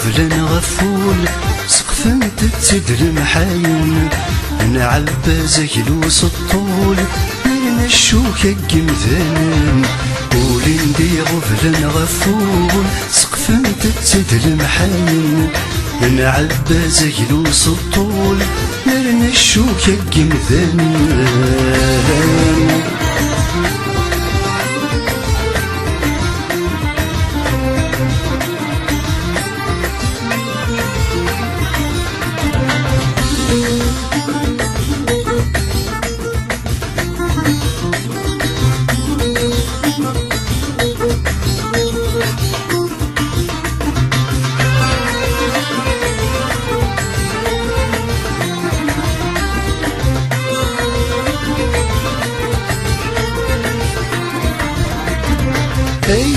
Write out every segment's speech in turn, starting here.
غفلان غفول سقف تتسد المحاين نعباز كيلوس الطول من الشوكة قمثان قولي ندي غفلان غفول سقف تتسد المحاين نعباز كيلوس الطول من الشوكة قمثان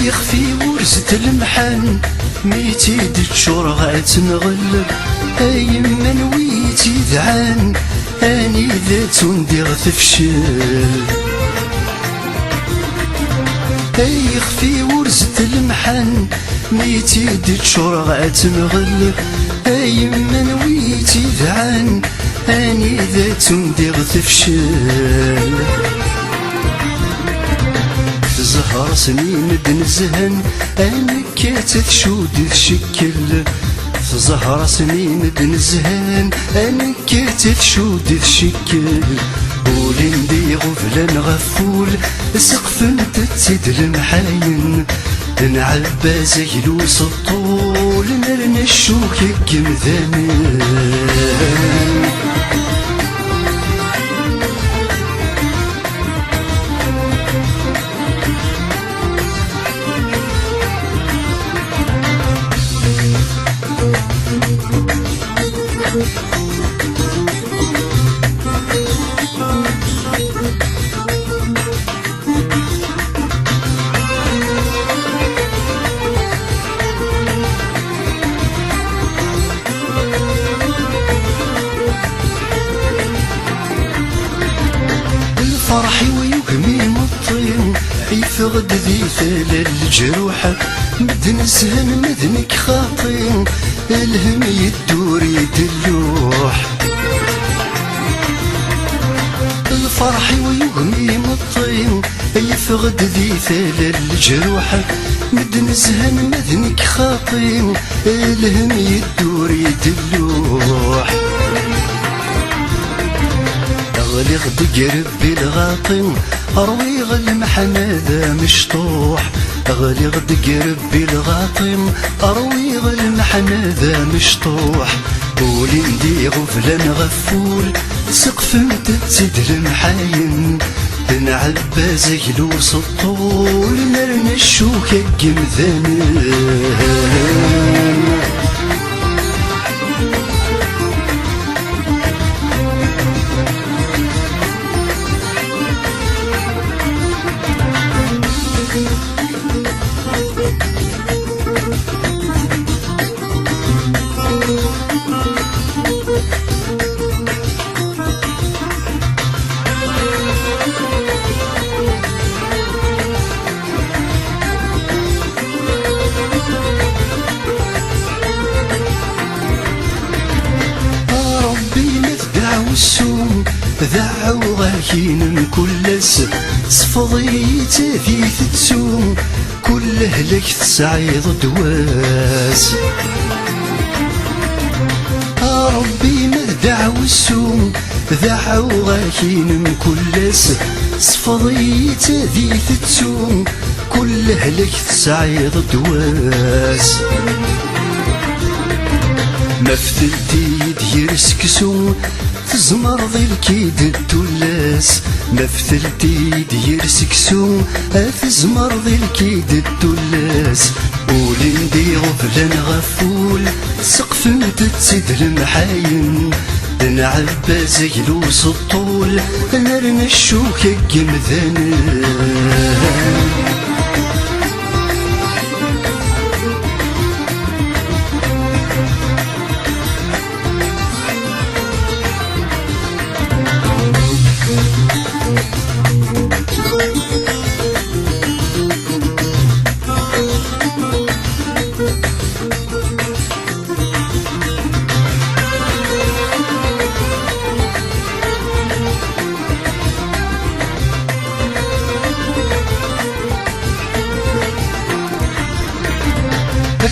يخفي ورزة المحن ميتي دتشور غاتنغلب اي من ويتي ذعان اني ذات ندير تفشل يخفي ورزة المحن ميتي دتشور غاتنغلب اي من ويتي ذعان اني ذات ندير تفشل زهر سنين بنزهن أنك تشود الشكل زهر سنين بنزهن أنك تشود الشكل قولي ندي غفلان غفول سقف تتسد المحاين نعباز كيلوس الطول نرنا الشوكة قمثان فرحي ويوهمي مطين يفقد ذي ثلال الجروح مدن سهن مذنك خاطين الهم يدور يدلوح الفرحي ويوهمي مطين يفقد ذي ثلال الجروح مدن سهن مذنك خاطين الهم يدور يدلوح غلي غد قرب بالغاطن ارويغ المحنة ذا مشطوح غلي غد قرب بالغاطن ارويغ المحنة ذا مشطوح قولي ندي غفلان غفول سقف تتسد المحاين نعباز كيلوس الطول نرنا الشوكة قمثان والسوم ذاعوا غاكين كل صفضيت في تسوم كل هلك تسعيد دواس ربي مدع والسوم ذاعوا غاكين كل صفضيت في تسوم كل هلك تسعيد دواس مفتلتي دير سكسو تزمر ذي الكيد الدلاس مفتلتي دير سكسو تزمر ذي الكيد الدلاس ولي نديرو بلا غفول سقف متتسد المحاين نعبى زيلوس الطول نرنا الشوكة قمذان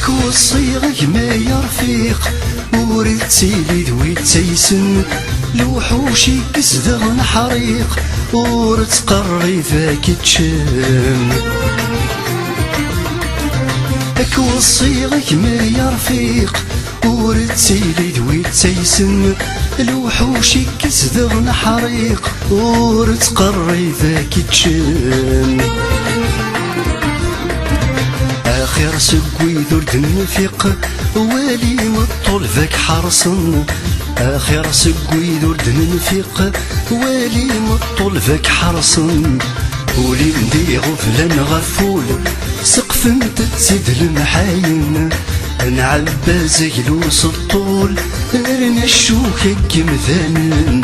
اكو الصيغ ما يرفيق وريد تيلي ذوي تيسن الوحوش يكسدغن حريق ورد تقري ذاك تشم اكو الصيغ ما يرفيق وريد تيلي ذوي تيسن الوحوش يكسدغن حريق ورد تقري ذاك تشم آخر سقوي ذرد النفيق والي مطول ذاك حرصن آخر سقوي ذرد النفيق والي مطول ذاك حرصن ولي نديغو فلان غفول سقف تتسد المحاين نعبى زيلوس الطول رنا الشوكة قمذان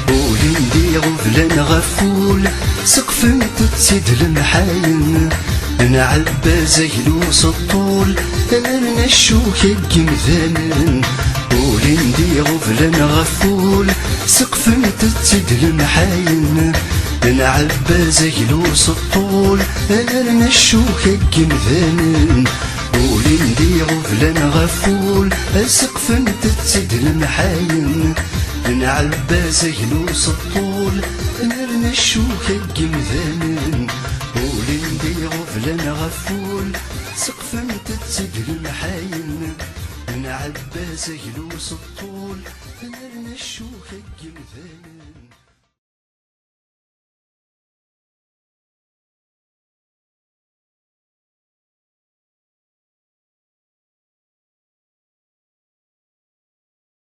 ولي نديغو فلان غفول سقف تتسد المحاين نعبى زيلوس الطول رنا الشوكة قمذان ولي نديرو فلان غفول سقف متتسد المحاين نعبى زيلوس الطول رنا الشوكة قمذان ولي نديرو فلان غفول سقف متتسد المحاين نعبى زيلوس الطول رنا الشوكة قمذان ولي نديرو فلان غفول سقف متتسد المحاين نعبى زيلوس الطول رنا الشوكة قمذان